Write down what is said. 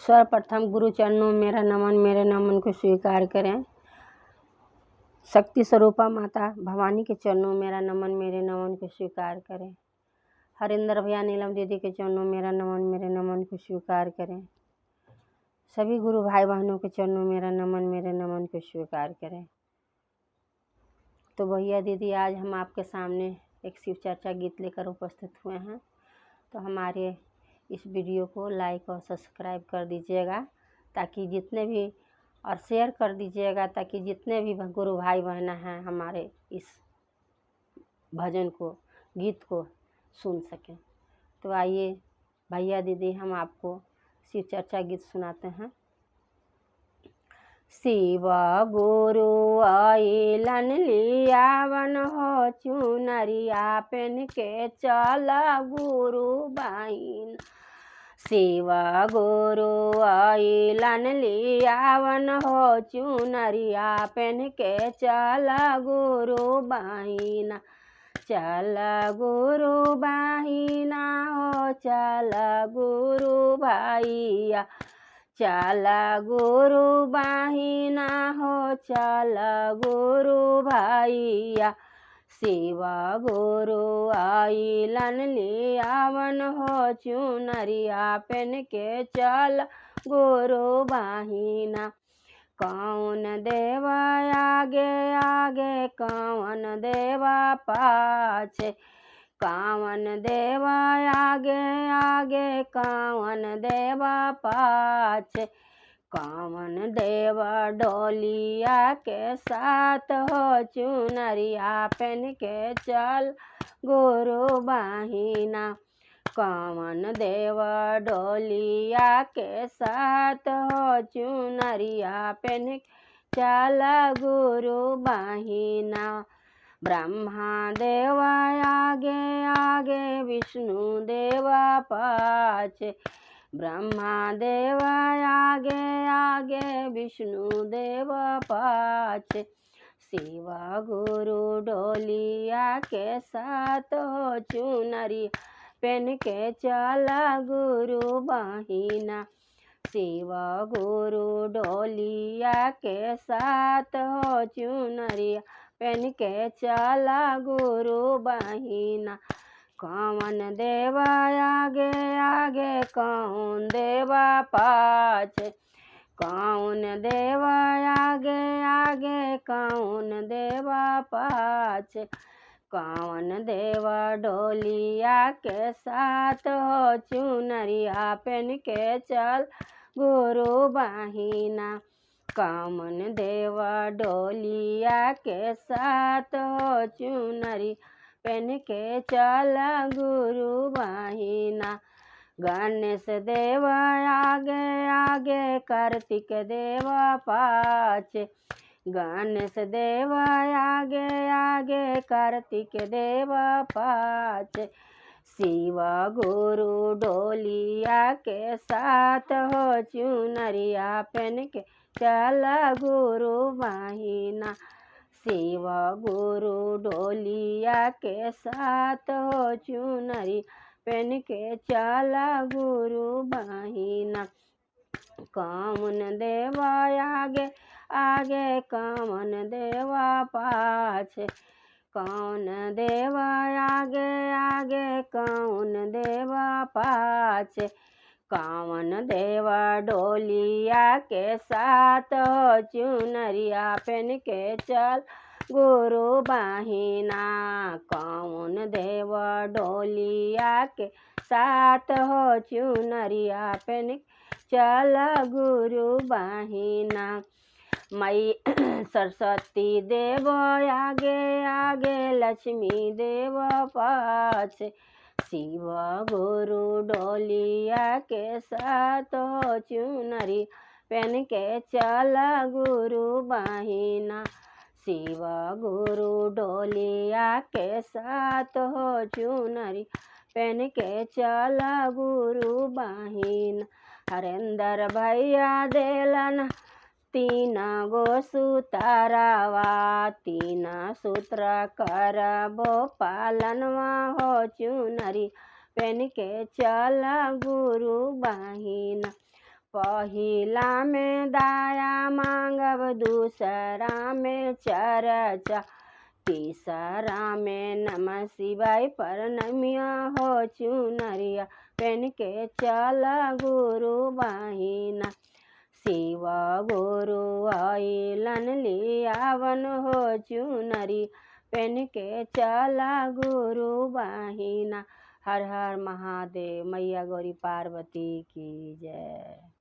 सर्वप्रथम गुरु चरणों में मेरा नमन, मेरे नमन को स्वीकार करें। शक्ति स्वरूपा माता भवानी के चरणों में मेरा नमन, मेरे नमन को स्वीकार करें। हरिंदर भैया, नीलम दीदी के चरणों में मेरा नमन, मेरे नमन को स्वीकार करें। सभी गुरु भाई बहनों के चरणों में मेरा नमन, मेरे नमन को स्वीकार करें। तो भैया दीदी, आज हम आपके सामने एक शिव चर्चा गीत लेकर उपस्थित हुए हैं। तो हमारे इस वीडियो को लाइक और सब्सक्राइब कर दीजिएगा, ताकि जितने भी और शेयर कर दीजिएगा, ताकि जितने भी गुरु भाई बहन हैं हमारे इस भजन को, गीत को सुन सकें। तो आइए भैया दीदी, हम आपको शिव चर्चा गीत सुनाते हैं। शिव गुरु आइलन लियावन हो चुनरिया पेन के चल गुरु बहिन। शिव गुरु आइलन लियावन हो चुनरिया पेन के चल गुरु बहिन। चल गुरु बहिना हो, चल गुरु भैया, चल गुरु बहिना हो, चल गुरु भैया। शिव गुरु आइलन लियावन हो चुनरिया पेन के चल गुरु बहिना। कौन देवा आगे आगे, कौन देवा पाछे, कौन देवा आगे आगे, कौन देवा पाछे। कौन देवा डोलिया के साथ हो चुनरिया पेन के चल गुरु बहिना। कौन देवा डोलिया के साथ हो चुनरिया पेन चल गुरु बहिना। ब्रह्मा देवा आगे आगे, विष्णु देवा पाछे, ब्रह्मा देवा आगे आगे, विष्णु देवा पाछे। शिव गुरु डोलिया के साथ हो चुनरिया पेन के चल गुरु बहिना। शिव गुरु डोलिया के साथ हो चुनरिया पेन के चल गुरु बहिना। कौन देवा आगे आगे, कौन देवा पाछे, कौन देवा आगे आगे, कौन देवा पाछे। कौन देवा डोलिया के साथ हो चुनरिया पेन के चल गुरु बहिना। कौन देवा डोलिया के साथ हो चुनरी पेन के चल गुरु बहिना। गणेश देवा आगे आगे, कार्तिक देवा पाछे, गणेश देवा आगे आगे, कार्तिक देवा पाछे। शिव गुरु डोलिया के साथ हो चुनरिया पेन के चल गुरु बहिना। शिव गुरु डोलिया के साथ हो चुनरी पेन के चल गुरु बहिना। कौन देवा आगे आगे, कौन देवा पाछे, कौन देवा आगे आगे, कौन देवा पाछे। कौन देवा डोलिया के साथ हो चुनरिया पेन के चल गुरु बहिना। कौन देवा डोलिया के साथ हो चुनरिया पेन चल गुरु बहिना। मई सरस्वती देव आगे आगे, लक्ष्मी देव पाछे। शिव गुरु डोलिया के साथ हो चुनरी पेन के चल गुरु बहिना। शिव गुरु डोलिया के साथ हो चुनरी पेन के चल गुरु बहिना। हरेंदर भैया देलन तीन गो सुतरावा, तीन सूत्र करबो पालनवा हो चुनरी पेन के चल गुरु बहिना। पहिला में दाया मांगब, दूसरा में चर्चा, तीसरा में नमः शिवाय परनमिया हो चुनरिया पेन के चल गुरु बहिना। शिव गुरु आइलन लियावन हो चुनरी पेन के चला गुरु बहिना। हर हर महादेव। मैया गौरी पार्वती की जय।